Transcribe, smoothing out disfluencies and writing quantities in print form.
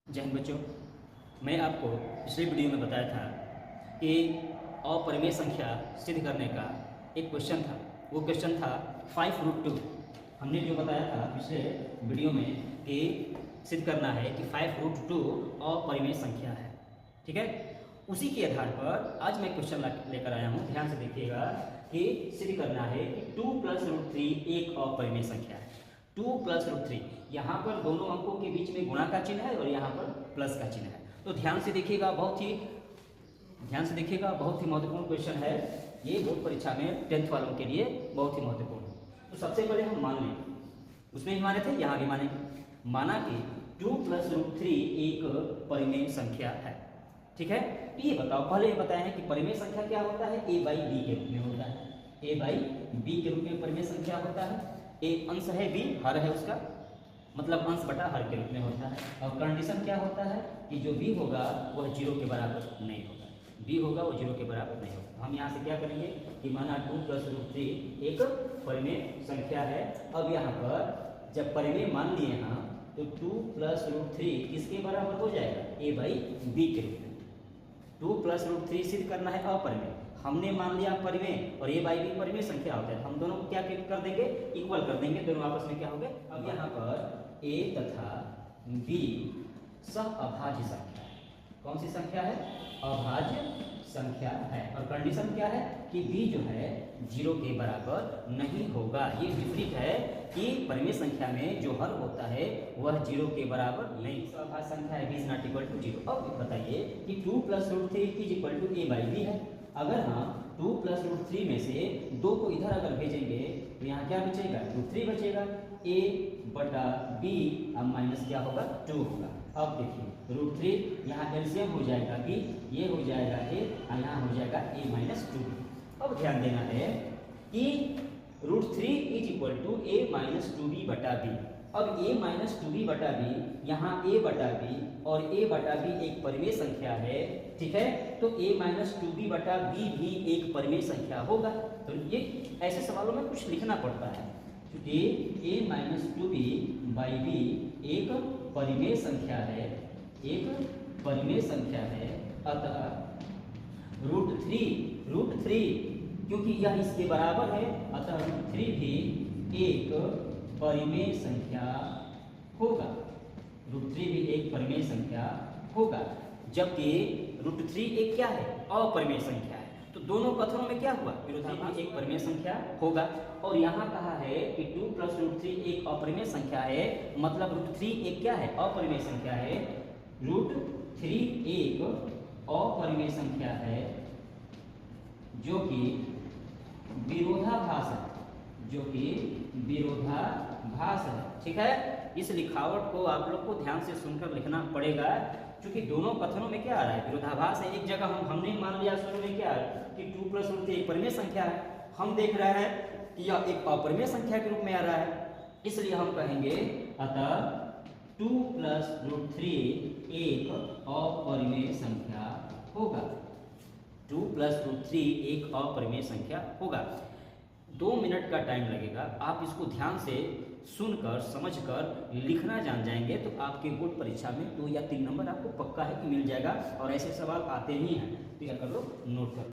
जय हिंद बच्चों, मैं आपको पिछले वीडियो में बताया था कि अपरिमेय संख्या सिद्ध करने का एक क्वेश्चन था। वो क्वेश्चन था 5√2। हमने जो बताया था पिछले वीडियो में कि सिद्ध करना है कि 5√2 अपरिमेय संख्या है। ठीक है, उसी के आधार पर आज मैं क्वेश्चन लेकर आया हूँ। ध्यान से देखिएगा कि सिद्ध करना है कि 2 + √3 एक अपरिमेय संख्या है। 2 + √3, यहाँ पर दोनों अंकों के बीच में गुणा का चिन्ह है और यहाँ पर प्लस का चिन्ह है। तो ध्यान से देखिएगा, बहुत ही महत्वपूर्ण क्वेश्चन है ये। बोर्ड परीक्षा में 10th वालों के लिए बहुत ही महत्वपूर्ण है। तो सबसे पहले हम मान लें, उसमें ही माने थे, यहाँ भी माने। माना कि 2 + √3 एक परिमेय संख्या है। ठीक है, ये बताओ, पहले ये बताया है कि परिमेय संख्या क्या होता है, a/b के रूप में होता है। a/b के रूप में परिमेय संख्या होता है। a अंश है, b हर है उसका, मतलब अंश बटा हर के रूप में होता है। और कंडीशन क्या होता है कि जो b होगा वह 0 के बराबर नहीं होगा। b होगा वो 0 के बराबर नहीं होगा। हम यहाँ से क्या करेंगे कि माना 2 + √3 एक परिमेय संख्या है। अब यहाँ पर जब परिमेय मान लिए हम, तो 2 + √3 किसके बराबर हो जाएगा, a/b के रूप में। 2 + √3 सिद्ध करना है अपरिमेय। हमने मान लिया परिमेय और a/b परिमेय संख्या होता है। हम दोनों को क्या कर देंगे, इक्वल कर देंगे, दोनों आपस में क्या हो गए। अब यहाँ पर a तथा b सहअभाज्य संख्या है। कौन सी संख्या है, अभाज्य संख्या है। और कंडीशन क्या है कि b जो है 0 के बराबर नहीं होगा। ये विपरीत है कि परिमेय संख्या में जो हर होता है वह 0 के बराबर नहीं। सहअभाज्य संख्या है, b ≠ 0। अब बताइए कि 2 + √3 = a/b है। अगर हम 2 + √3 में से 2 को इधर अगर भेजेंगे तो यहाँ क्या बचेगा, √3 बचेगा। a/b अब माइनस क्या होगा, 2 होगा। अब देखिए √3 यहाँ एलसीएम हो जाएगा b, ये हो जाएगा a और यहाँ हो जाएगा a - 2b। अब ध्यान देना है कि √3 = a - 2b/b। अब a - 2b/b, यहाँ a/b और a/b एक परिमेय संख्या है। ठीक है, तो a - 2b/b भी एक परिमेय संख्या होगा। तो ये ऐसे सवालों में कुछ लिखना पड़ता है। a - 2b/b एक परिमेय संख्या है, एक परिमेय संख्या है। अतः √3 क्योंकि यह इसके बराबर है, अतः √3 भी एक परिमेय संख्या होगा। √3 भी एक परिमेय संख्या होगा, जबकि √3 एक क्या है, अपरिमेय संख्या है। तो दोनों कथनों में क्या हुआ, विरोधाभास एक परिमेय संख्या होगा। और यहाँ कहा है कि 2 + √3 एक अपरिमेय संख्या है, मतलब √3 एक क्या है, अपरिमेय संख्या है। √3 एक अपरिमेय संख्या है जो कि विरोधाभास है, जो कि विरोधाभास है। ठीक है, इस लिखावट को आप लोग को ध्यान से सुनकर लिखना पड़ेगा, क्योंकि दोनों कथनों में क्या आ रहा है, विरोधाभास है। एक जगह हमने मान लिया शुरू में क्या कि 2 + √3 एक परिमेय संख्या है, हम देख रहे हैं कि यह एक अपरिमेय संख्या के रूप में आ रहा है, इसलिए हम कहेंगे अतः 2 + √3 एक अपरिमेय संख्या होगा। 2 + √3 एक अपरिमेय संख्या होगा। 2 मिनट का टाइम लगेगा, आप इसको ध्यान से सुनकर समझकर लिखना जान जाएंगे तो आपके बोर्ड परीक्षा में 2 या 3 नंबर आपको पक्का है कि मिल जाएगा। और ऐसे सवाल आते ही हैं, तो क्या कर लो, नोट कर लो।